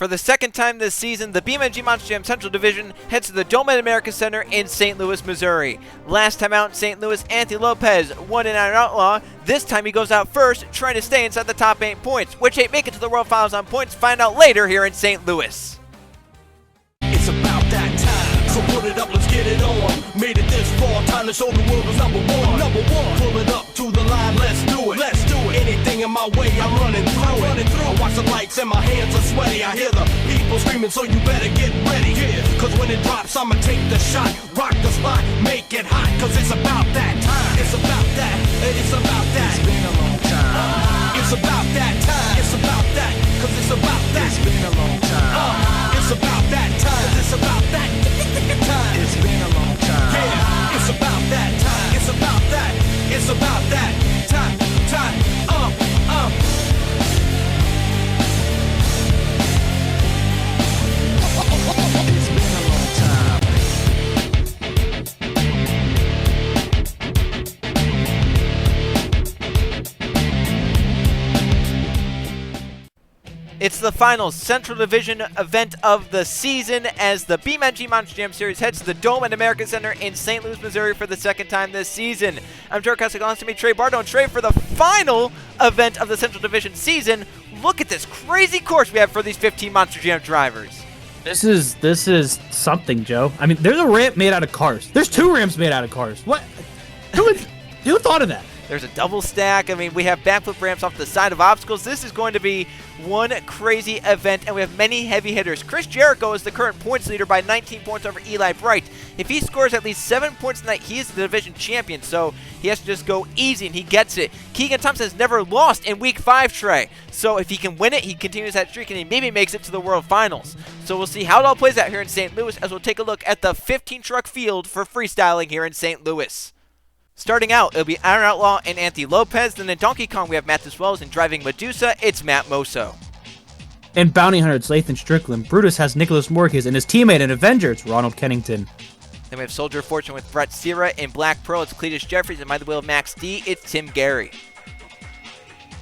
For the second time this season, the BeamNG Monster Jam Central Division heads to the Dome at America Center in St. Louis, Missouri. Last time out in St. Louis, Anthony Lopez won in Iron Outlaw. This time he goes out first, trying to stay inside the top 8 points. Which 8 make it to the World Finals on points? Find out later here in St. Louis. It's about that time, so put it up, let's get it on. Made it this far, time to show the world who's number one. Number one, pull it up to the line, let's do it. Let's do it. Anything in my way, I'm running through it. I watch the lights and my hands are sweaty. I hear the people screaming, so you better get ready. Yeah, cause when it drops, I'ma take the shot, rock the spot, make it hot. Cause it's about that time. It's about that. It's about that. It's been a long time. It's about that time. It's about that. Cause it's about that. It's been a long time. It's about that time. It's about that time. It's been a long time. Yeah, it's about that time. It's about that. It's about that time. It's been a long time. It's the final Central Division event of the season as the BeamNG Monster Jam Series heads to the Dome at America Center in St. Louis, Missouri for the second time this season. I'm Jericho, to me Trey Bardo, and Trey, for the final event of the Central Division season. Look at this crazy course we have for these 15 Monster Jam drivers. This is something, Joe. I mean, there's a ramp made out of cars. There's 2 ramps made out of cars. What? Who thought of that? There's a double stack. I mean, we have backflip ramps off the side of obstacles. This is going to be one crazy event, and we have many heavy hitters. Chris Jericho is the current points leader by 19 points over Eli Bright. If he scores at least 7 points tonight, he is the division champion, so he has to just go easy, and he gets it. Keegan Thompson has never lost in Week 5, Trey. So if he can win it, he continues that streak, and he maybe makes it to the World Finals. So we'll see how it all plays out here in St. Louis as we'll take a look at the 15-truck field for freestyling here in St. Louis. Starting out, it'll be Iron Outlaw and Anthony Lopez. Then in Donkey Kong, we have Matt Wells, and driving Medusa, it's Matt Moso. In Bounty Hunter, it's Lathan Strickland. Brutus has Nicholas Morkes, and his teammate in Avenger, it's Ronald Kennington. Then we have Soldier of Fortune with Brett Sierra. In Black Pearl, it's Cletus Jeffries, and by the wheel of Max D, it's Tim Gary.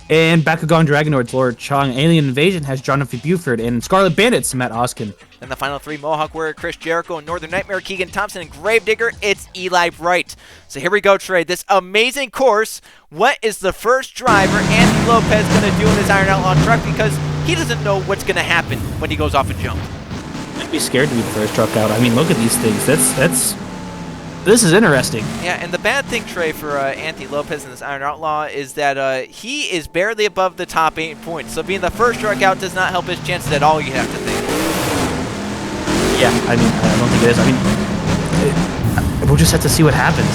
And Bakugan Dragonoid's Laura Chong. Alien Invasion has Jonathan Buford, and Scarlet Bandit, it's Matt Oskin. Then the final 3, Mohawk Warrior, Chris Jericho, and Northern Nightmare, Keegan Thompson, and Gravedigger, it's Eli Bright. So here we go, Trey. This amazing course. What is the first driver Anthony Lopez going to do in this Iron Outlaw truck? Because he doesn't know what's going to happen when he goes off a jump. I'd be scared to be the first truck out. I mean, look at these things. This is interesting. Yeah, and the bad thing, Trey, for Anthony Lopez in this Iron Outlaw is that he is barely above the top 8 points. So being the first truck out does not help his chances at all, you have to think. Yeah, I mean, I don't think it is. I mean, we'll just have to see what happens.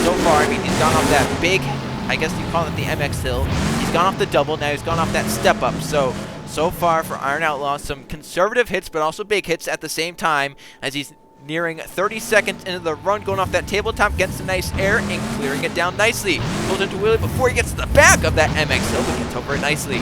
So far, I mean, he's gone off that big, I guess you call it the MX hill. He's gone off the double, now he's gone off that step up. So far for Iron Outlaw, some conservative hits, but also big hits at the same time as he's nearing 30 seconds into the run, going off that tabletop, gets some nice air and clearing it down nicely. Goes into wheelie before he gets to the back of that MX hill, but gets over it nicely.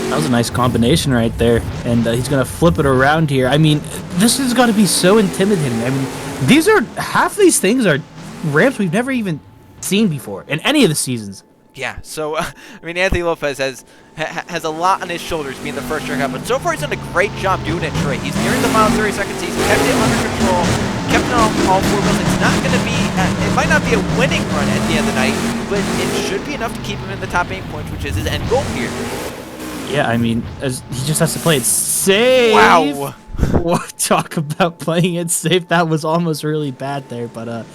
That was a nice combination right there, and he's going to flip it around here. I mean, this has got to be so intimidating. I mean, half these things are ramps we've never even seen before in any of the seasons. Yeah, so, I mean, Anthony Lopez has a lot on his shoulders being the first truck out, but so far he's done a great job doing it, Trey. He's nearing the final 30 seconds. He's kept it under control, kept it on all 4 wheels. It's not going to be, it might not be a winning run at the end of the night, but it should be enough to keep him in the top 8 points, which is his end goal here. Yeah, I mean, he just has to play it safe. Wow. Talk about playing it safe. That was almost really bad there, but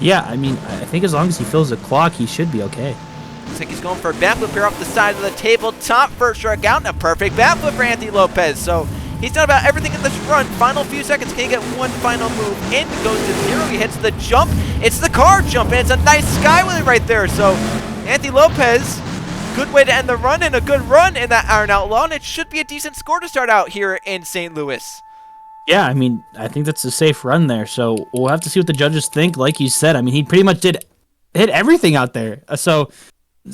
yeah, I mean, I think as long as he fills the clock, he should be okay. Looks like he's going for a backflip here off the side of the tabletop. First truck out, and a perfect backflip for Anthony Lopez. So he's done about everything in this run. Final few seconds, can he get one final move in? Goes to 0, he hits the jump. It's the car jump, and it's a nice sky wheel right there. So Anthony Lopez, good way to end the run, and a good run in that Iron Outlaw, and it should be a decent score to start out here in St. Louis. Yeah, I mean, I think that's a safe run there, so we'll have to see what the judges think. Like you said, I mean, he pretty much hit everything out there, so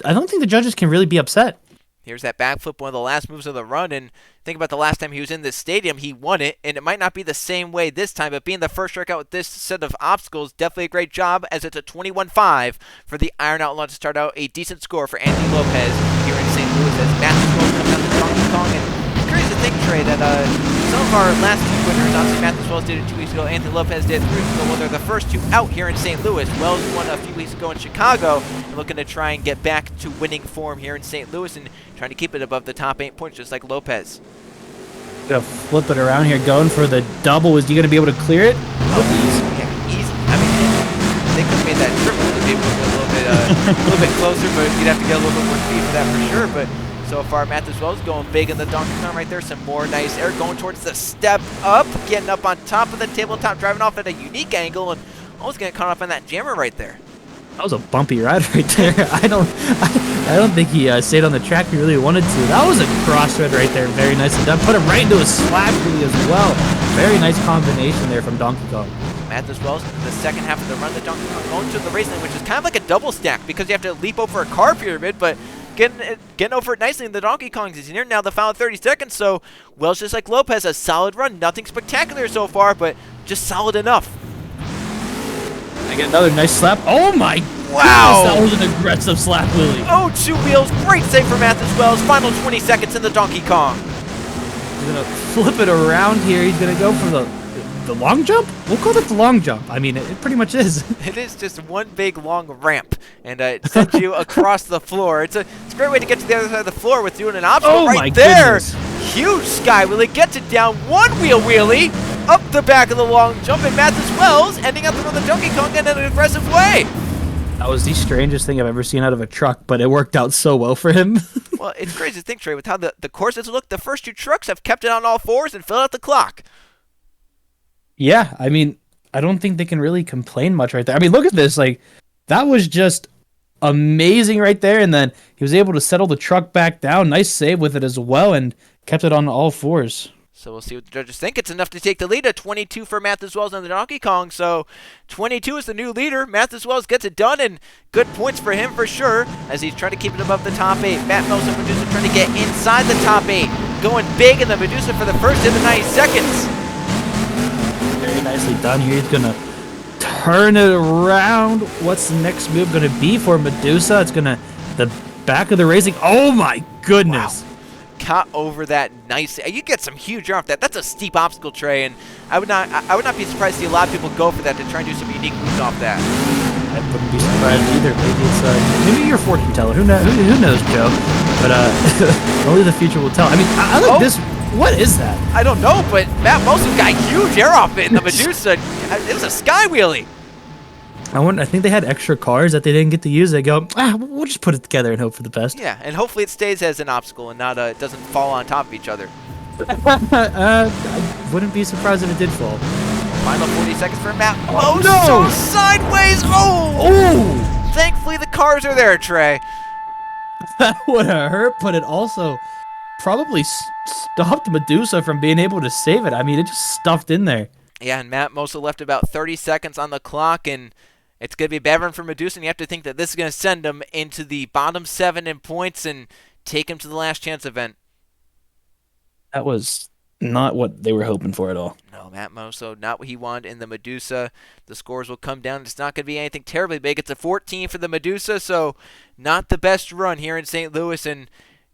I don't think the judges can really be upset. Here's that backflip, one of the last moves of the run, and think about the last time he was in this stadium, he won it, and it might not be the same way this time, but being the first strikeout with this set of obstacles, definitely a great job, as it's a 21-5 for the Iron Outlaw to start out a decent score for Anthony Lopez here in St. Louis as Matt Wells comes down to Donkey Kong, and curious to think, Trey, that some of our last two winners, obviously Matthews Wells did it 2 weeks ago, Anthony Lopez did it 3 weeks ago. Well, they're the first two out here in St. Louis. Wells won a few weeks ago in Chicago, and looking to try and get back to winning form here in St. Louis and trying to keep it above the top 8 points, just like Lopez. Gonna flip it around here, going for the double. Is he gonna be able to clear it? Oh, yeah, easy. I mean, they could have made that triple to be able to get a little bit closer, but you'd have to get a little bit more speed for that for sure. But so far, Matthews Wells going big in the Donkey Kong right there. Some more nice air going towards the step up, getting up on top of the tabletop, driving off at a unique angle, and almost getting caught up in that jammer right there. That was a bumpy ride right there. I don't think he stayed on the track he really wanted to. That was a cross thread right there. Very nicely done. Put him right into a slap wheelie as well. Very nice combination there from Donkey Kong. Matthews Wells in the second half of the run, the Donkey Kong going to the race lane, which is kind of like a double stack because you have to leap over a car pyramid, but getting over it nicely in the Donkey Kong is here. Now the final 30 seconds, so Wells, just like Lopez, a solid run. Nothing spectacular so far, but just solid enough. I get another nice slap. Oh my wow! Goodness, that was an aggressive slap wheelie. Oh, 2 wheels. Great save for Matthews Wells. Final 20 seconds in the Donkey Kong. He's going to flip it around here. He's going to go for the long jump? We'll call it the long jump. I mean, it pretty much is. It is just one big long ramp, and it sends you across the floor. It's a great way to get to the other side of the floor with doing an obstacle right there. Goodness. Huge sky wheelie. Gets it down. One wheel wheelie. Up the back of the long jump, and Matthews Wells ending up on the Donkey Kong in an aggressive way. That was the strangest thing I've ever seen out of a truck, but it worked out so well for him. Well, it's crazy to think, Trey, with how the courses look. The first 2 trucks have kept it on all 4s and filled out the clock. Yeah, I mean, I don't think they can really complain much right there. I mean, look at this. Like, that was just amazing right there, and then he was able to settle the truck back down. Nice save with it as well, and kept it on all 4s. So we'll see what the judges think. It's enough to take the lead. A 22 for Matthews Wells on the Donkey Kong. So 22 is the new leader. Matthews Wells gets it done, and good points for him for sure as he's trying to keep it above the top 8. Matt Mills and Medusa trying to get inside the top 8. Going big in the Medusa for the first in the 90 seconds. Very nicely done here. He's going to turn it around. What's the next move going to be for Medusa? It's going to the back of the racing. Oh my goodness. Wow. Caught over that nice. You get some huge air off that. That's a steep obstacle, Trey, and I would not be surprised to see a lot of people go for that to try and do some unique moves off that. I wouldn't be surprised either. Maybe it's maybe you're a fortune teller. Who knows, Joe? But only the future will tell. I mean, I like this. What is that? I don't know, but Matt Wilson got huge air off it in the Medusa. It was a sky wheelie. I think they had extra cars that they didn't get to use. They go, we'll just put it together and hope for the best. Yeah, and hopefully it stays as an obstacle and not it doesn't fall on top of each other. I wouldn't be surprised if it did fall. Final 40 seconds for Matt. Oh no! So sideways. Oh! Thankfully the cars are there, Trey. That would have hurt, but it also probably stopped Medusa from being able to save it. I mean, it just stuffed in there. Yeah, and Matt Mosa left about 30 seconds on the clock, and it's going to be a bad run for Medusa, and you have to think that this is going to send him into the bottom 7 in points and take him to the last chance event. That was not what they were hoping for at all. No, Matt Mosa, not what he wanted in the Medusa. The scores will come down. It's not going to be anything terribly big. It's a 14 for the Medusa, so not the best run here in St. Louis, and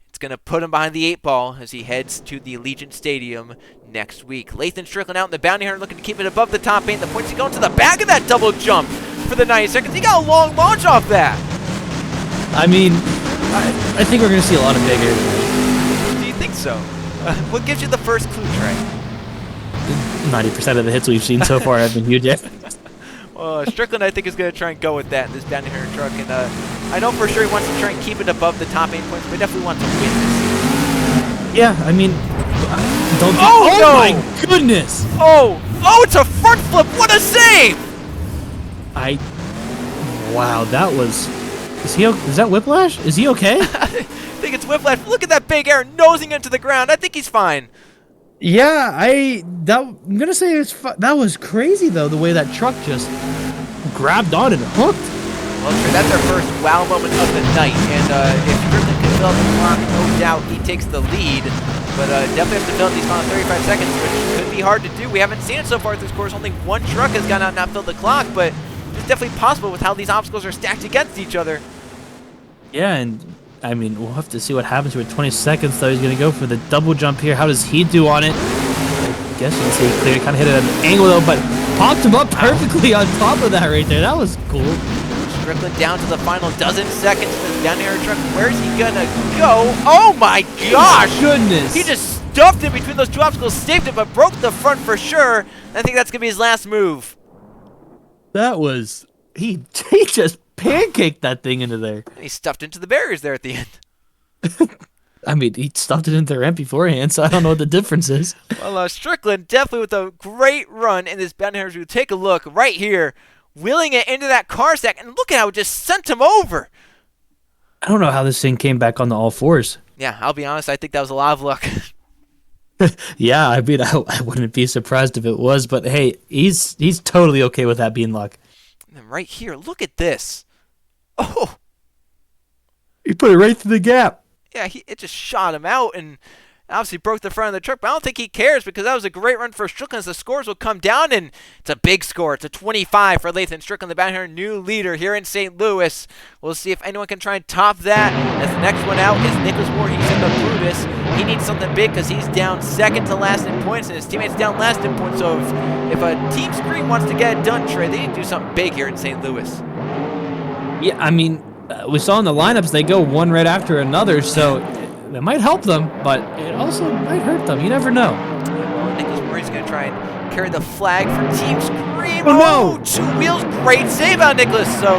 it's going to put him behind the 8 ball as he heads to the Allegiant Stadium next week. Lathan Strickland out in the bounty hunter looking to keep it above the top 8. The points he going to the back of that double jump for the 90 seconds. He got a long launch off that. I mean, I think we're going to see a lot of big airs. Do you think so? What gives you the first clue, Trey? 90% of the hits we've seen so far have been huge. Well, Strickland, I think, is going to try and go with that in this bounty hunter truck. And I know for sure he wants to try and keep it above the top 8 points, but definitely wants to win this. Yeah, I mean, oh no! My goodness! Oh, it's a front flip! What a save! Wow, that was. Is that Whiplash? Is he okay? I think it's Whiplash. Look at that big air nosing into the ground. I think he's fine. Yeah, I'm gonna say that was crazy though, the way that truck just grabbed on and hooked. Well, sure, that's our first wow moment of the night, and if Strickland can fill out the clock, no doubt he takes the lead. But definitely has to fill out these final 35 seconds, which could be hard to do. We haven't seen it so far at this course. Only one truck has gone out and not filled the clock, but it's definitely possible with how these obstacles are stacked against each other. Yeah, and I mean, we'll have to see what happens here with 20 seconds, though. He's going to go for the double jump here. How does he do on it? I guess you can say he cleared. Kind of hit it at an angle, though, but popped him up perfectly on top of that right there. That was cool. Strickland down to the final dozen seconds. This down air truck. Where's he going to go? Oh, my gosh. Goodness. He just stuffed it between those two obstacles, saved it, but broke the front for sure. I think that's going to be his last move. That was... He just pancaked that thing into there. And he stuffed into the barriers there at the end. I mean, he stuffed it into the ramp beforehand, so I don't know what the difference is. Well, Strickland definitely with a great run in this bounty hunter. We'll take a look right here, wheeling it into that car stack, and look at how it just sent him over. I don't know how this thing came back on the all fours. Yeah, I'll be honest, I think that was a lot of luck. Yeah, I mean, I wouldn't be surprised if it was, but hey, he's totally okay with that being luck. And right here, look at this. Oh! He put it right through the gap. Yeah, it just shot him out and obviously broke the front of the truck, but I don't think he cares because that was a great run for Strickland as the scores will come down, and it's a big score. It's a 25 for Lathan Strickland, the bounty hunter, new leader here in St. Louis. We'll see if anyone can try and top that as the next one out is Nicholas Moore. He's in the Brutus. He needs something big because he's down second to last in points, and his teammates down last in points. So if a team screen wants to get it done, Trey, they need to do something big here in St. Louis. Yeah, I mean, we saw in the lineups they go one right after another, so it might help them, but it also might hurt them. You never know. Well, Nicholas Moore is going to try and carry the flag for Team Scream. Oh, no! 2 wheels, great save on Nicholas. So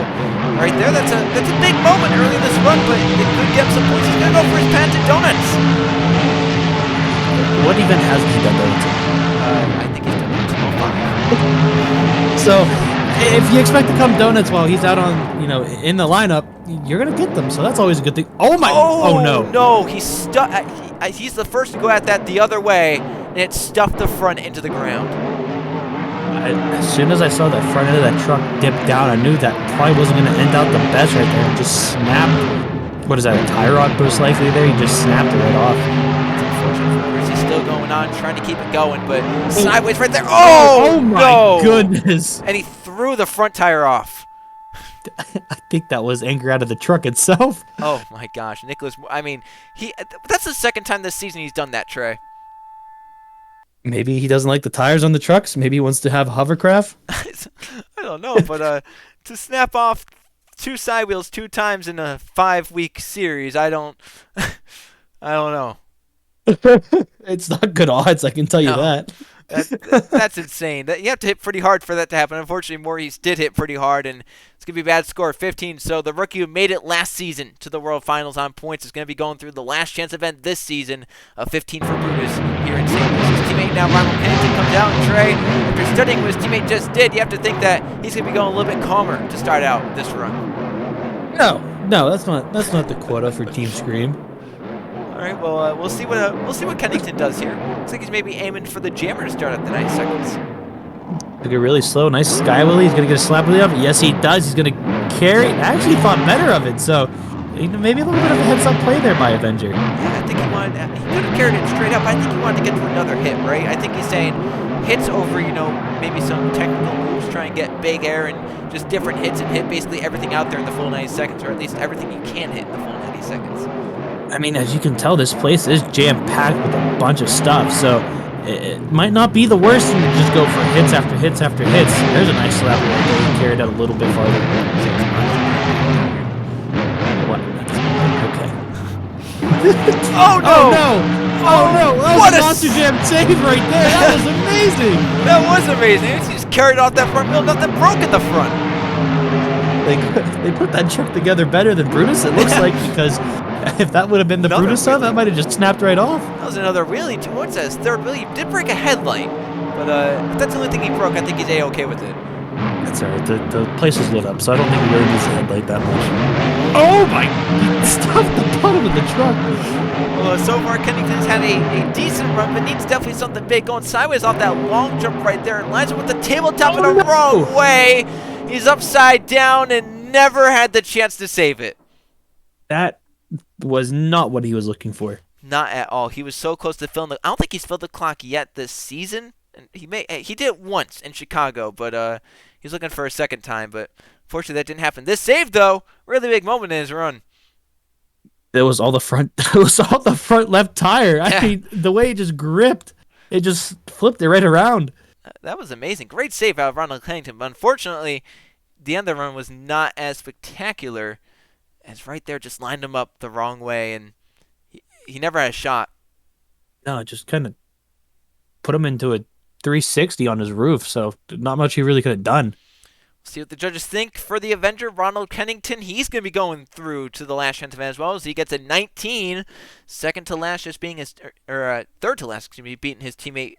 right there, that's a big moment early in this run, but it could get him some points. He's going to go for his patented donuts. What event has he done donuts in? I think he's done donuts. So, if you expect to come donuts while he's out on, in the lineup, you're gonna get them. So that's always a good thing. Oh my! Oh no! No, he's stuck. He's the first to go at that the other way, and it stuffed the front into the ground. As soon as I saw that front end of that truck dip down, I knew that probably wasn't gonna end out the best right there. It just snapped. What is that? A tie rod most likely there. He just snapped it right off. It's unfortunate for Bruce. He's still going on, trying to keep it going, but sideways right there. Oh my no! Goodness! And he threw the front tire off. I think that was anger out of the truck itself. Oh my gosh, Nicholas! I mean, that's the second time this season he's done that, Trey. Maybe he doesn't like the tires on the trucks. Maybe he wants to have hovercraft. I don't know, but to snap off 2 side wheels 2 times in a 5-week series, I don't know. It's not good odds, I can tell you that. That's insane. You have to hit pretty hard for that to happen. Unfortunately, Maurice did hit pretty hard, and it's going to be a bad score, 15. So the rookie who made it last season to the World Finals on points is going to be going through the last chance event this season of 15 for Brutus here in St. Louis. His teammate now, Ronald Pennington, comes out, and Trey, after studying what his teammate just did, you have to think that he's going to be going a little bit calmer to start out this run. No, that's not the quota for Team Scream. All right, well, we'll see what Kennington does here. Looks like he's maybe aiming for the jammer to start at the 90 seconds. Took it really slow. Nice sky wheelie. He's gonna get a slap wheelie up. Yes, he does. He's gonna carry. Actually, thought better of it. So maybe a little bit of a heads-up play there by Avenger. Yeah, I think he could have carried it straight up. I think he wanted to get to another hit, right? I think he's saying hits over, maybe some technical moves, try and get big air and just different hits and hit basically everything out there in the full 90 seconds, or at least everything you can hit in the full 90 seconds. I mean, as you can tell, this place is jam-packed with a bunch of stuff, so it might not be the worst thing to just go for hits after hits after hits. There's a nice slap right there. He carried out a little bit farther. What? Okay. Oh, no! Oh, no! That was a Monster Jam save right there! That was amazing! That was amazing! He just carried off that front wheel, nothing broke in the front. They put that truck together better than Brutus, it looks like, because if that would have been the Brutus stuff, that might have just snapped right off. That was another wheelie, too. What's that? His third wheelie. He did break a headlight, but if that's the only thing he broke, I think he's A-okay with it. That's alright. The place is lit up, so I don't think he really needs a headlight that much. Oh my! He stopped the bottom of the truck. Well, so far, Kennington's had a decent run, but needs definitely something big. Going sideways off that long jump right there, and lines it with the tabletop in the wrong way. He's upside down and never had the chance to save it. That was not what he was looking for. Not at all. He was so close to filling the... I don't think he's filled the clock yet this season. And he did it once in Chicago, but he's looking for a second time. But fortunately, that didn't happen. This save, though, really big moment in his run. It was all the front. It was all the front left tire. Yeah. I mean, the way it just gripped, it just flipped it right around. That was amazing. Great save out of Ronald Cannington. But unfortunately, the end of the run was not as spectacular as right there just lined him up the wrong way, and he never had a shot. No, it just kind of put him into a 360 on his roof. So not much he really could have done. See what the judges think for the Avenger, Ronald Cannington. He's going to be going through to the last chance event as well, as he gets a 19. Second to last, just being his, third to last, excuse me, beating his teammate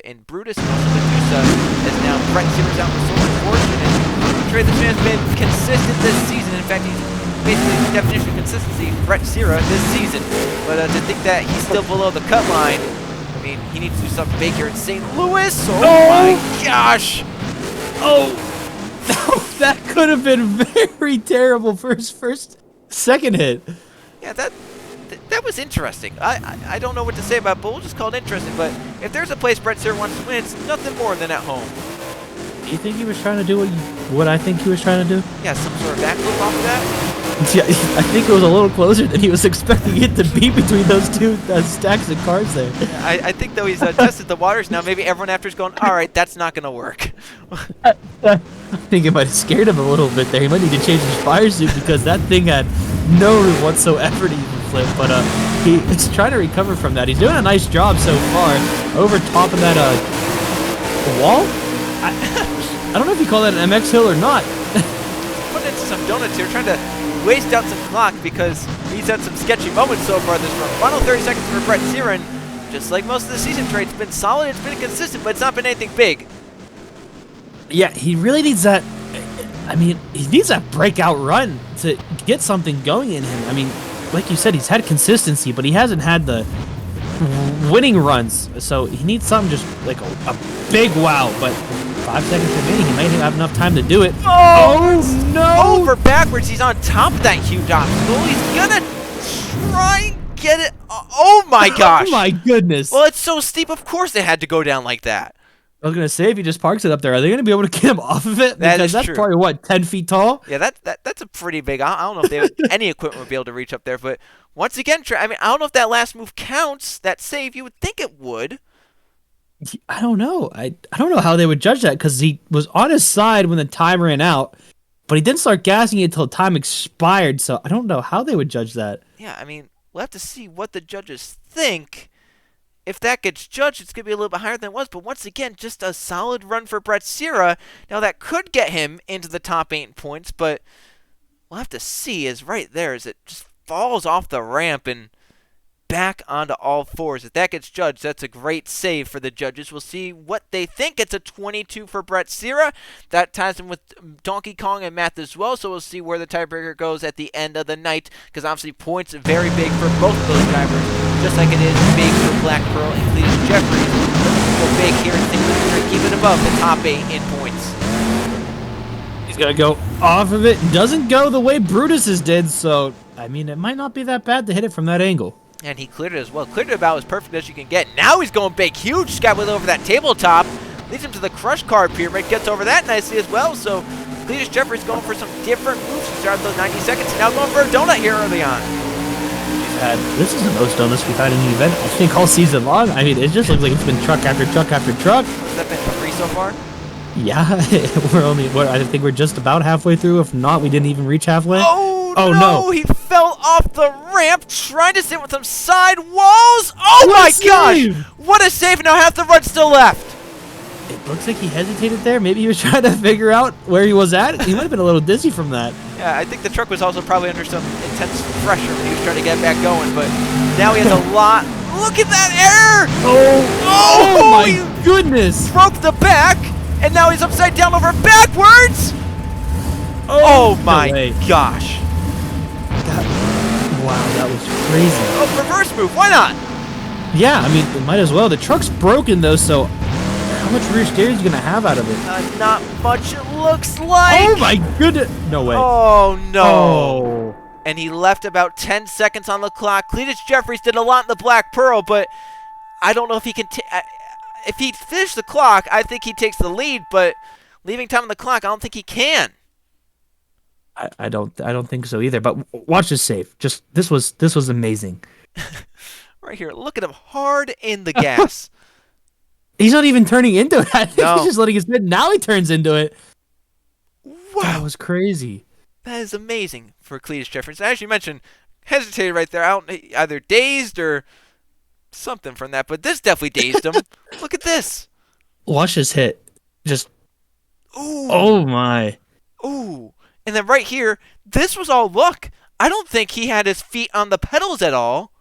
in Brutus. And also Medusa, as now Brett Seaver's out with so much fortune. And Trey, this man's been consistent this season. In fact, he's basically the definition of consistency, Brett Sierra, this season. But to think that he's still below the cut line, I mean, he needs to do something big here in St. Louis. Oh my gosh! Oh! That could have been very terrible for his second hit. Yeah, that was interesting. I don't know what to say about it, but we'll just call it interesting. But if there's a place Brett Sear wants to win, it's nothing more than at home. Do you think he was trying to do what I think he was trying to do? Yeah, some sort of backflip off of that. Yeah, I think it was a little closer than he was expecting it to be between those two stacks of cards there. I think, though, he's tested the waters now. Maybe everyone after is going, all right, that's not going to work. I think it might have scared him a little bit there. He might need to change his fire suit because that thing had no room whatsoever to even flip. But he's trying to recover from that. He's doing a nice job so far over top of that wall. I don't know if you call that an MX hill or not. Putting into some donuts here, trying to waste out some clock because he's had some sketchy moments so far this run. Final 30 seconds for Brett Sear, and just like most of the season trade, it's been solid, it's been consistent, but it's not been anything big. Yeah, he really needs that. I mean, he needs that breakout run to get something going in him. I mean, like you said, he's had consistency, but he hasn't had the winning runs. So he needs something just like a big wow. But 5 seconds remaining, he might have enough time to do it. Oh no! Over backwards, he's on top of that huge obstacle. He's gonna try and get it. Oh my gosh! Oh my goodness! Well, it's so steep. Of course, it had to go down like that. I was gonna say, if he just parks it up there, are they gonna be able to get him off of it? That's That's true. probably what, 10 feet tall? Yeah, that's a pretty big. I don't know if any equipment would be able to reach up there. But once again, I mean, I don't know if that last move counts. That save, you would think it would. I don't know. I don't know how they would judge that because he was on his side when the time ran out, but he didn't start gassing it until time expired. So I don't know how they would judge that. Yeah, I mean, we'll have to see what the judges think. If that gets judged, it's going to be a little bit higher than it was. But once again, just a solid run for Brett Sear. Now, that could get him into the top 8 points, but we'll have to see is right there as it just falls off the ramp and back onto all fours. If that gets judged, that's a great save for the judges. We'll see what they think. It's a 22 for Brett Sear. That ties him with Donkey Kong and Math as well, so we'll see where the tiebreaker goes at the end of the night, because obviously points are very big for both of those drivers, just like it is big for Black Pearl and Cletus Jeffries. Looking go big here and think we're going to keep it above the top 8 in points. He's going to go off of it. Doesn't go the way Brutus's did, so, I mean, it might not be that bad to hit it from that angle. And he cleared it as well. Cleared it about as perfect as you can get. Now he's going big. Huge skywheel over that tabletop. Leads him to the crush card pyramid. Gets over that nicely as well. So Cletus Jeffries going for some different moves to start those 90 seconds. Now going for a donut here early on. This is the most donuts we've had in the event, I think, all season long. I mean, it just looks like it's been truck after truck after truck. Has that been 3 so far? Yeah, I think we're just about halfway through. If not, we didn't even reach halfway. Oh no! He fell off the ramp trying to sit with some side walls. Oh my gosh! What a save! Now half the run still left. It looks like he hesitated there. Maybe he was trying to figure out where he was at. He might have been a little dizzy from that. Yeah, I think the truck was also probably under some intense pressure when he was trying to get back going. But now he has a lot. Look at that error! Oh my goodness! Broke the back, and now he's upside down over backwards. Oh my gosh! Wow, that was crazy. Oh, reverse move, why not? Yeah, I mean, it might as well. The truck's broken, though, so how much rear steer is he going to have out of it? Not much, it looks like. Oh, my goodness. No way. Oh, no. Oh. And he left about 10 seconds on the clock. Cletus Jeffries did a lot in the Black Pearl, but I don't know if he can... if he finished the clock, I think he takes the lead, but leaving time on the clock, I don't think he can. I don't think so either. But watch this save. Just this was amazing. Right here, look at him hard in the gas. He's not even turning into it. I think No. he's just letting it spin. Now he turns into it. Wow, That was crazy. that is amazing for Cletus Jefferson. As you mentioned, hesitated right there, out either dazed or something from that, but this definitely dazed him. Look at this. Watch this hit. Just Ooh. oh my. Ooh. And then right here, this was all luck. I don't think he had his feet on the pedals at all.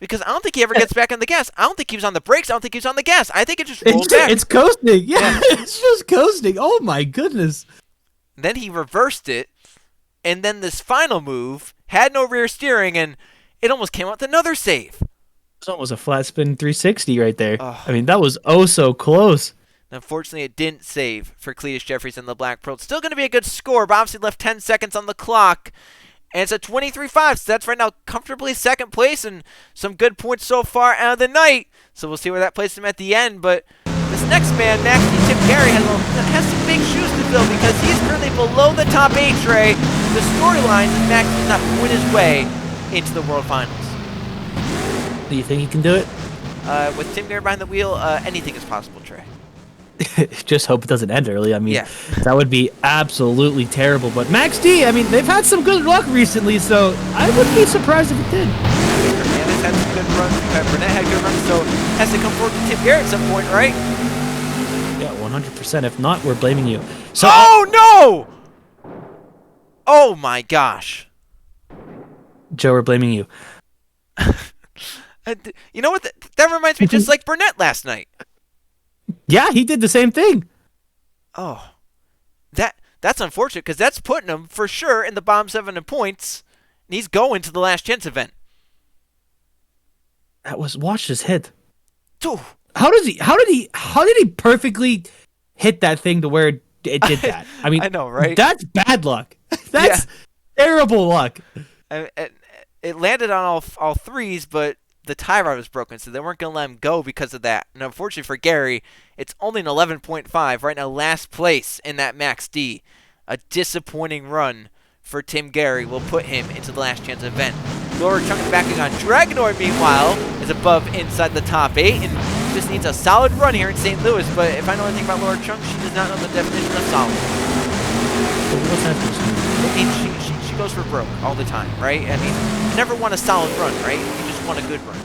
Because I don't think he ever gets back on the gas. I don't think he was on the brakes. I don't think he was on the gas. I think it just rolled back. It's coasting. Yeah, it's just coasting. Oh my goodness. Then he reversed it. And then this final move had no rear steering, and it almost came out with another save. It's almost a flat spin 360 right there. Oh. I mean, that was oh so close. Unfortunately, it didn't save for Cletus Jefferson and the Black Pearl. It's still going to be a good score, but obviously left 10 seconds on the clock. And it's a 23-5, so that's right now comfortably second place and some good points so far out of the night. So we'll see where that places him at the end. But this next man, Maxie Tim Gary, has some big shoes to fill because he's currently below the top 8 tray. The storyline is Maxie not win his way into the World Finals. Do you think he can do it? With Tim Gary behind the wheel, anything is possible, Trey. Just hope it doesn't end early. I mean, Yeah. that would be absolutely terrible. But Max D, I mean, they've had some good luck recently, so I wouldn't be surprised if it did. Hernandez had some good runs. Burnett had good runs, so has to come forward to Tim Gary at some point, right? Yeah, 100%. If not, we're blaming you. So, Oh, no! Oh, my gosh. Joe, we're blaming you. You know what? That reminds me just like Burnett last night. Yeah, he did the same thing. Oh, that's unfortunate because that's putting him for sure in the bottom 7 in points. And he's going to the last chance event. Watch this hit. Ooh. How did he perfectly hit that thing to where it did that? I mean, I know, right? That's bad luck. That's terrible luck. It landed on all threes, but the tie rod was broken, so they weren't going to let him go because of that. And unfortunately for Gary, it's only an 11.5. Right now, last place in that Max D. A disappointing run for Tim Gary will put him into the last chance event. Laura Chung is backing on Dragonoid, meanwhile, is above inside the top 8 and just needs a solid run here in St. Louis. But if I know anything about Laura Chung, she does not know the definition of solid. What's that supposed to mean? I mean, she goes for broke all the time, right? I mean, you never want a solid run, right? You just want a good run.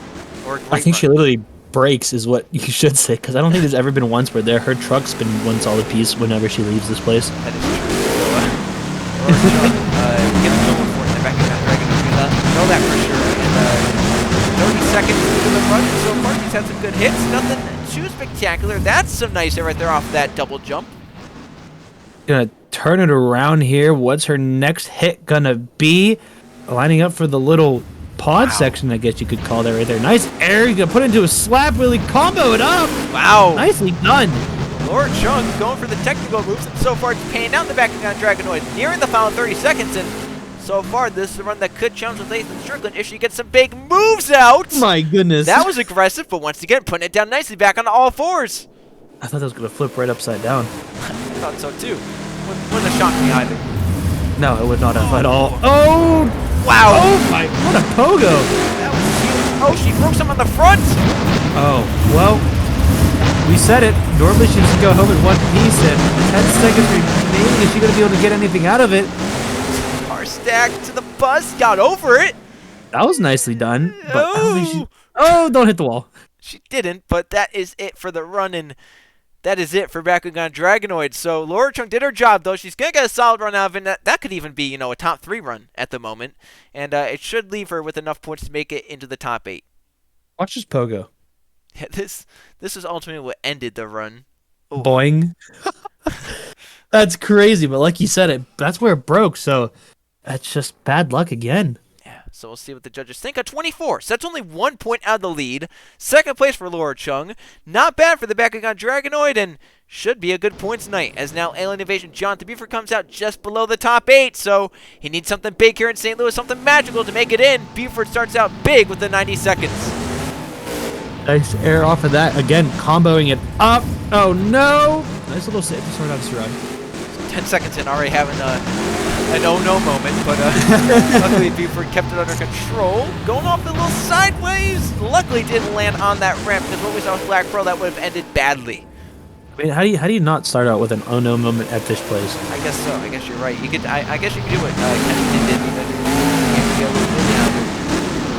Or a great I think she run. literally breaks is what you should say, because I don't think there's ever been once where her truck's been one solid piece whenever she leaves this place. That is true. So, Laura Chung, get the going for it in the back of that Dragon. Know that for sure. And 30 seconds into the run so far. He's had some good hits. Nothing too spectacular. That's some nice hit right there off that double jump. Gonna turn it around here. What's her next hit gonna be? Lining up for the little pod section, I guess you could call that right there. Nice air. You gonna put it into a slap wheelie, combo it up. Wow. Nicely done. Laura Chung going for the technical moves, and so far it's paying out in the back of Dragonoid, nearing the final 30 seconds, and so far this is a run that could challenge with Nathan Strickland if she gets some big moves out. My goodness. That was aggressive, but once again, putting it down nicely back on all fours. I thought that was gonna flip right upside down. I thought so too. Wouldn't have shocked me either. No, it would not have at all. Oh! Wow. Oh my, what a pogo! That was huge. Oh, she broke some on the front. Oh, well, we said it. Normally she doesn't go home in one piece, and 10 seconds remaining. Is she going to be able to get anything out of it? Car stack to the bus, got over it. That was nicely done, but I don't think Oh. don't hit the wall. She didn't, but that is it for the run, and that is it for Bakugan Dragonoid. So Laura Chung did her job, though. She's going to get a solid run out of it. That could even be, a top 3 run at the moment. And it should leave her with enough points to make it into the top 8. Watch this pogo. Yeah, this is ultimately what ended the run. Ooh. Boing. That's crazy, but like you said, that's where it broke, so that's just bad luck again. Yeah, so we'll see what the judges think. A 24, so that's only 1 point out of the lead. Second place for Laura Chung. Not bad for the Bakugan Dragonoid, and should be a good points night, as now Alien Invasion Jonathan Buford comes out just below the top 8, so he needs something big here in St. Louis, something magical to make it in. Buford starts out big with the 90 seconds. Nice air off of that. Again, comboing it up. Oh, no. Nice little save to start out this run. 10 seconds in, already having an oh-no moment, but luckily Buford kept it under control. Going off a little sideways. Luckily didn't land on that ramp, because what we saw with Black Pearl, that would have ended badly. I mean, how do you not start out with an oh no moment at this place? I guess so. I guess you're right. You could. I guess you could do what Kennington did.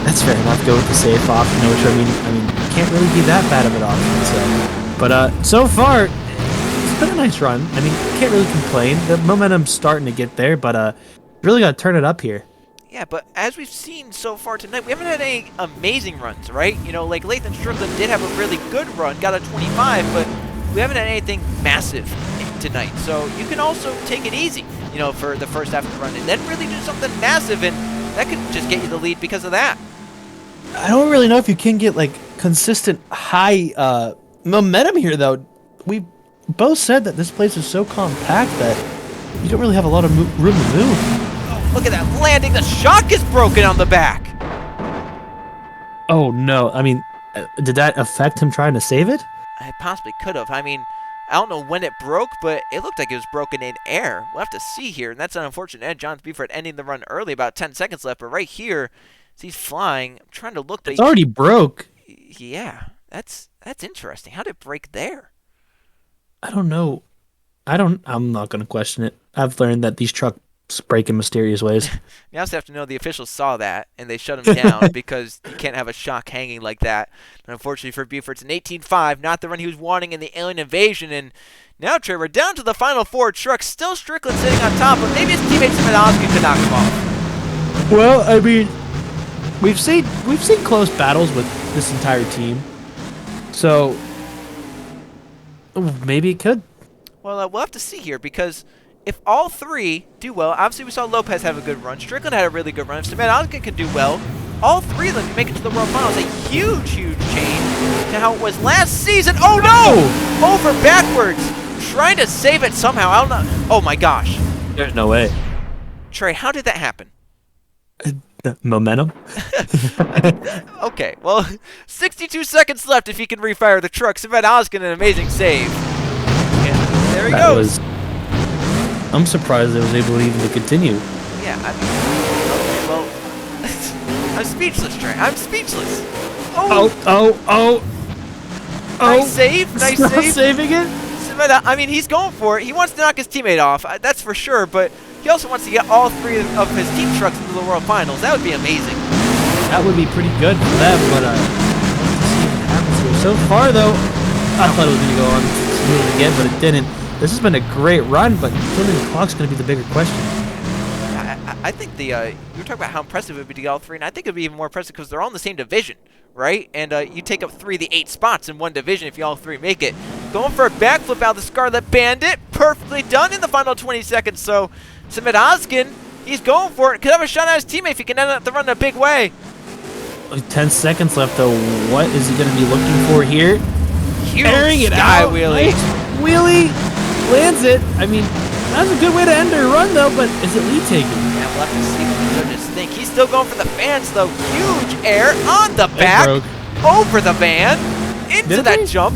That's fair enough. Go with the safe option, which I mean, can't really be that bad of an option. So, but so far, it's been a nice run. I mean, can't really complain. The momentum's starting to get there, but really got to turn it up here. Yeah, but as we've seen so far tonight, we haven't had any amazing runs, right? You know, like Lathan Strickland did have a really good run, got a 25, but we haven't had anything massive tonight. So you can also take it easy, you know, for the first half of the run, and then really do something massive, and that could just get you the lead because of that. I don't really know if you can get like consistent high momentum here, though. We both said that this place is so compact that you don't really have a lot of room to move. Oh, look at that landing. The shock is broken on the back. Oh no! I mean, did that affect him trying to save it? I possibly could have. I mean, I don't know when it broke, but it looked like it was broken in air. We'll have to see here, and that's an unfortunate end. John Buford ending the run early, about 10 seconds left, but right here, as he's flying, I'm trying to look. It's already broke. Yeah, that's interesting. How did it break there? I don't know. I'm not going to question it. I've learned that these trucks break in mysterious ways. You also have to know the officials saw that, and they shut him down because you can't have a shock hanging like that. And unfortunately for Buford, it's an 18.5, not the run he was wanting in the Alien Invasion. And now, Trey, we're down to the final 4 trucks. Still Strickland sitting on top, but maybe his teammates Medusa could knock him off. Well, I mean, we've seen close battles with this entire team, so maybe it could. Well, we'll have to see here, because if all 3 do well, obviously we saw Lopez have a good run. Strickland had a really good run. If Medusa can do well, all 3 of them can make it to the World Finals. A huge, huge change to how it was last season. Oh no! Over backwards, trying to save it somehow. I don't know. Oh my gosh. There's no way. Trey, how did that happen? Momentum. Okay, well, 62 seconds left if he can refire the truck. Medusa, an amazing save. And there he goes. I'm surprised it was able to even continue. Yeah, I mean, okay, well, I'm speechless, Trey. I'm speechless. Oh, nice save, nice save. Saving it? I mean, he's going for it. He wants to knock his teammate off, that's for sure, but he also wants to get all 3 of his team trucks into the World Finals. That would be amazing. That would be pretty good for them, but let's see what happens here. So far, though, I thought it was going to go on smooth again, but it didn't. This has been a great run, but filling the clock's going to be the bigger question. I think you were talking about how impressive it would be to get all 3, and I think it would be even more impressive because they're all in the same division, right? And you take up 3 of the 8 spots in one division if you all 3 make it. Going for a backflip out of the Scarlet Bandit. Perfectly done in the final 20 seconds. So, Medusa, he's going for it. Could have a shot at his teammate if he can end up the run in a big way. 10 seconds left, though. What is he going to be looking for here? Huge sky wheelie. Nice wheelie. Lands it. I mean, that's a good way to end their run, though, but is it lead taking? Yeah, we'll have to see what the judges think. He's still going for the fans, though. Huge air on the back, over the van, into that jump.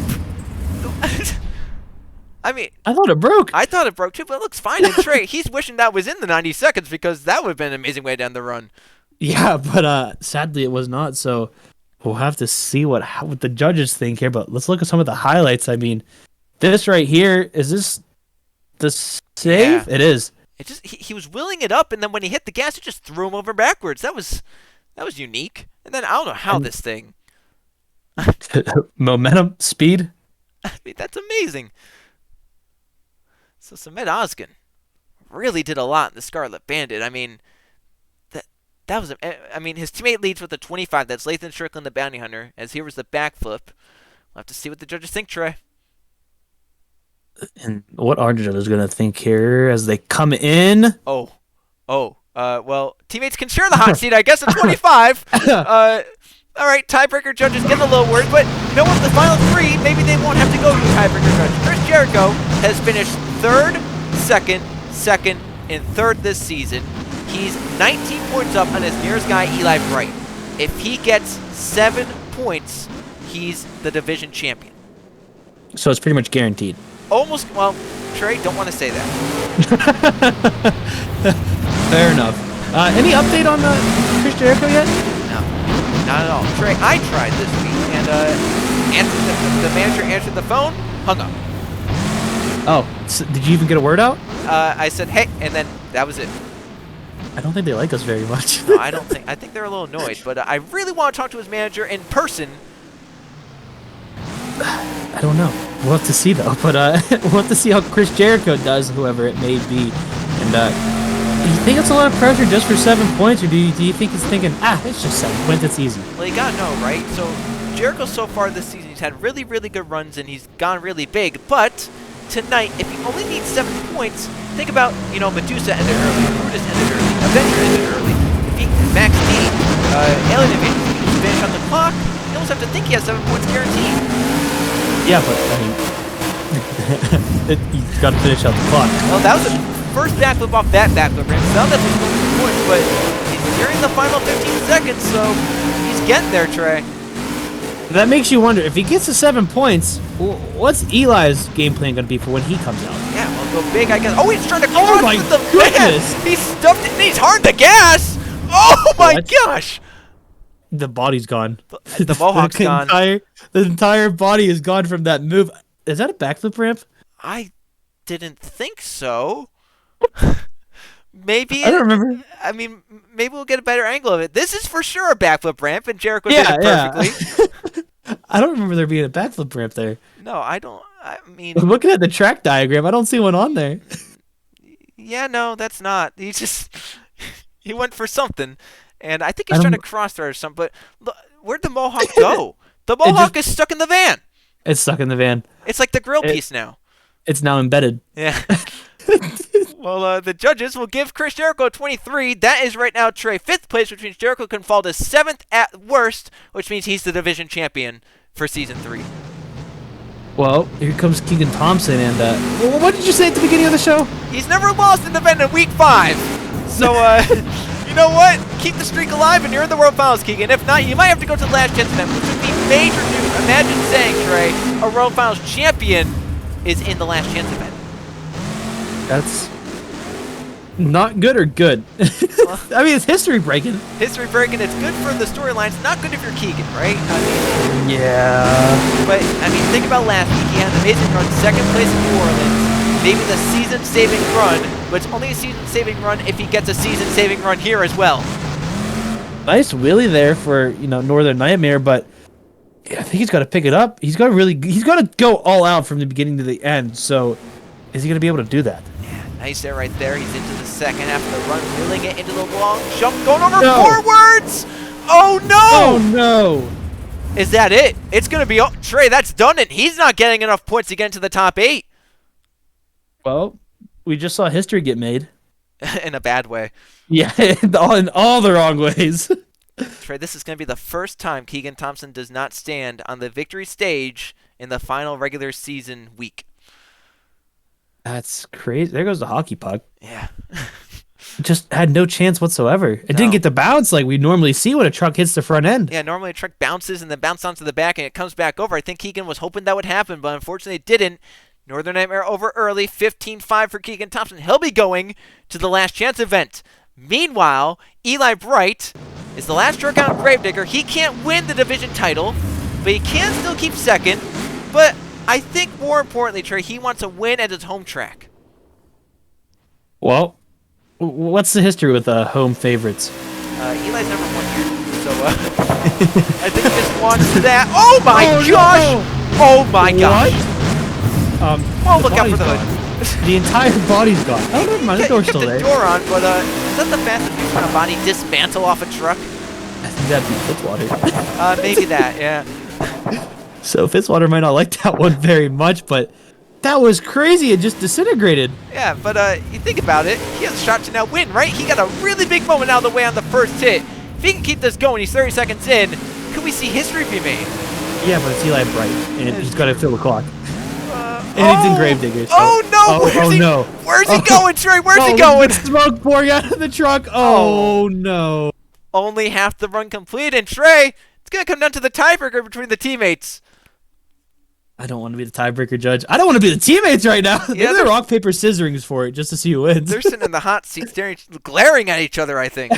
I mean, I thought it broke. I thought it broke, too, but it looks fine. And Trey, he's wishing that was in the 90 seconds because that would have been an amazing way to end the run. Yeah, but sadly it was not, so we'll have to see what the judges think here, but let's look at some of the highlights. I mean, this right here, is this the save? Yeah. It is. It just he was wheeling it up, and then when he hit the gas, it just threw him over backwards. That was unique. And then I don't know how this thing. Momentum, speed. I mean, that's amazing. So Medusa really did a lot in the Scarlet Bandit. I mean, that was. I mean, his teammate leads with a 25. That's Lathan Strickland, the bounty hunter. As here was the backflip. We'll have to see what the judges think, Trey. And what are the judges going to think here as they come in? Well, teammates can share the hot seat, I guess, at 25. All right, tiebreaker judges getting a little worried, but you know what? The final 3, maybe they won't have to go to tiebreaker judge. Chris Jericho has finished 3rd, 2nd, and 3rd this season. He's 19 points up on his nearest guy, Eli Bright. If he gets 7 points, he's the division champion. So it's pretty much guaranteed. Almost, well, Trey. Don't want to say that. Fair enough. Any update on Chris Jericho yet? No, not at all. Trey, I tried this week, and the manager answered the phone, hung up. Oh, so did you even get a word out? I said, hey, and then that was it. I don't think they like us very much. No, I don't think. I think they're a little annoyed, but I really want to talk to his manager in person. I don't know. We'll have to see though. But we'll have to see how Chris Jericho does, whoever it may be. And do you think it's a lot of pressure just for 7 points, or do you think he's thinking, it's just 7 points, it's easy? Well, you gotta know, right? So Jericho so far this season, he's had really, really good runs, and he's gone really big. But tonight, if he only needs 7 points, think about, Medusa ended early, Brutus ended early, Avenger ended early. If he max need, Alien Avenger can finish on the clock, you almost have to think he has 7 points guaranteed. Yeah, but I mean, he's got to finish out the clock. Well, that was the first backflip off that backflip ramp. So that's just points, but he's nearing the final 15 seconds, so he's getting there, Trey. That makes you wonder, if he gets to 7 points, what's Eli's game plan going to be for when he comes out? Yeah, well, go big, I guess. Oh, he's trying to cross my with the goodness! van. He stuffed it, and he's hard to gas. Oh my gosh! The body's gone. The mohawk's gone. The entire body is gone from that move. Is that a backflip ramp? I didn't think so. Maybe. I don't remember. I mean, maybe we'll get a better angle of it. This is for sure a backflip ramp, and Jericho did it perfectly. Yeah. I don't remember there being a backflip ramp there. No, I don't. I mean, looking at the track diagram, I don't see one on there. Yeah, no, that's not. He went for something, and I think he's trying to cross thread or something. But look, where'd the mohawk go? The mohawk is stuck in the van. It's stuck in the van. It's like the grill piece now. It's now embedded. Yeah. Well, the judges will give Chris Jericho 23. That is right now, Trey, 5th place, which means Jericho can fall to 7th at worst, which means he's the division champion for Season 3. Well, here comes Keegan Thompson, and what did you say at the beginning of the show? He's never lost an event in Week 5. So, you know what? Keep the streak alive, and you're in the World Finals, Keegan. If not, you might have to go to the last chance event, which would be major news. Imagine saying, Trey, a World Finals champion is in the last chance event. That's not good or good? I mean, it's history breaking. History breaking. It's good for the storylines. Not good if you're Keegan, right? I mean, yeah. But I mean, think about last week. He had an amazing run, 2nd place in New Orleans. Maybe the season-saving run, but it's only a season-saving run if he gets a season-saving run here as well. Nice wheelie there for Northern Nightmare, but I think he's got to pick it up. He's got to go all out from the beginning to the end. So, is he going to be able to do that? Nice there, right there. He's into the second half of the run, wheeling it into the long jump, going over forwards. Oh no! Oh no! Is that it? It's gonna be Trey. That's done, and he's not getting enough points to get into the top 8. Well, we just saw history get made. In a bad way. Yeah, in all the wrong ways. Trey, this is gonna be the first time Keegan Thompson does not stand on the victory stage in the final regular season week. That's crazy. There goes the hockey puck. Yeah. Just had no chance whatsoever. It didn't get to bounce like we normally see when a truck hits the front end. Yeah, normally a truck bounces and then bounces onto the back and it comes back over. I think Keegan was hoping that would happen, but unfortunately it didn't. Northern Nightmare over early, 15-5 for Keegan Thompson. He'll be going to the last chance event. Meanwhile, Eli Bright is the last truck out Gravedigger. He can't win the division title, but he can still keep 2nd. But I think more importantly, Trey, he wants to win at his home track. Well, what's the history with home favorites? Eli's never won here, so I think he just wants that. Oh my gosh! No. Oh my gosh! Oh, look out for the hood. The entire body's gone. Oh, never mind. The door's still there. The door on, but is that the fastest you want a body dismantle off a truck? I think that'd be Fitzwater. Maybe that, yeah. So Fitzwater might not like that one very much, but that was crazy. It just disintegrated. Yeah, but you think about it, he has a shot to now win, right? He got a really big moment out of the way on the first hit. If he can keep this going, he's 30 seconds in. Could we see history be made? Yeah, but it's Eli Bright, and he's got to fill the clock. And it's in Gravedigger. So. Oh no! Where's he going, Trey? Where's he going? Smoke pouring out of the truck. Oh no! Only half the run complete, and Trey, it's gonna come down to the tiebreaker between the teammates. I don't want to be the tiebreaker judge. I don't want to be the teammates right now. Yeah, They're rock, paper, scissoring for it just to see who wins. They're sitting in the hot seat, glaring at each other, I think.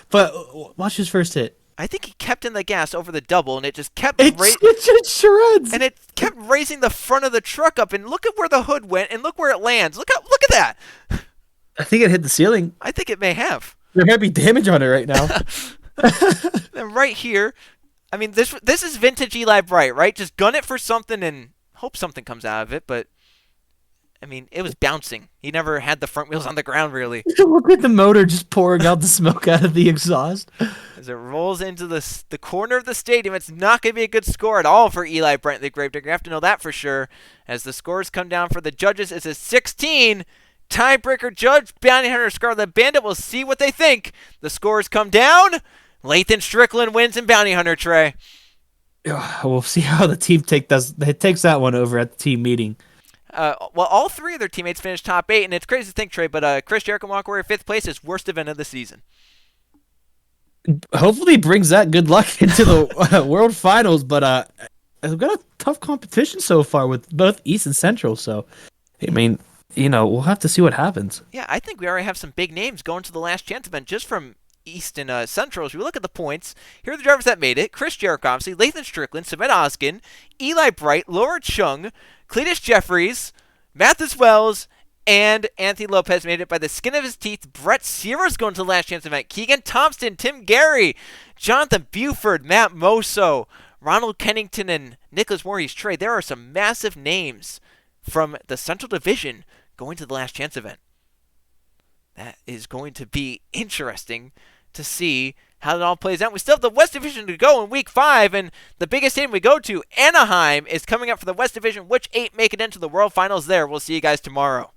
But watch his first hit. I think he kept in the gas over the double, and it just kept It just shreds. and it kept raising the front of the truck up. And look at where the hood went, and look where it lands. Look at that. I think it hit the ceiling. I think it may have. There might be damage on it right now. And right here, I mean, this is vintage Eli Bright, right? Just gun it for something and hope something comes out of it. But I mean, it was bouncing. He never had the front wheels on the ground, really. Look at the motor just pouring out the smoke out of the exhaust. As it rolls into the corner of the stadium, it's not going to be a good score at all for Eli Bright, the Gravedigger. You have to know that for sure. As the scores come down for the judges, it's a 16. Tiebreaker judge, Bounty Hunter, Scarlet Bandit. We'll see what they think. The scores come down. Lathan Strickland wins in Bounty Hunter, Trey. We'll see how the team takes that one over at the team meeting. Well, all three of their teammates finished top 8, and it's crazy to think, Trey, but Chris Jericho and Walker Warrior 5th place is worst event of the season. Hopefully brings that good luck into the World Finals, but we've got a tough competition so far with both East and Central, so, I mean, we'll have to see what happens. Yeah, I think we already have some big names going to the last chance event just from East and Central. As we look at the points, here are the drivers that made it. Chris Jericho, obviously, Lathan Strickland, Savannah Oskin, Eli Bright, Laura Chung, Cletus Jeffries, Mathis Wells, and Anthony Lopez made it by the skin of his teeth. Brett Sierra's going to the last chance event. Keegan Thompson, Tim Gary, Jonathan Buford, Matt Moso, Ronald Kennington, and Nicholas Voorhees. Trey, there are some massive names from the Central Division going to the last chance event. That is going to be interesting to see how it all plays out. We still have the West Division to go in Week 5, and the biggest team we go to, Anaheim, is coming up for the West Division. Which 8 make it into the World Finals there? We'll see you guys tomorrow.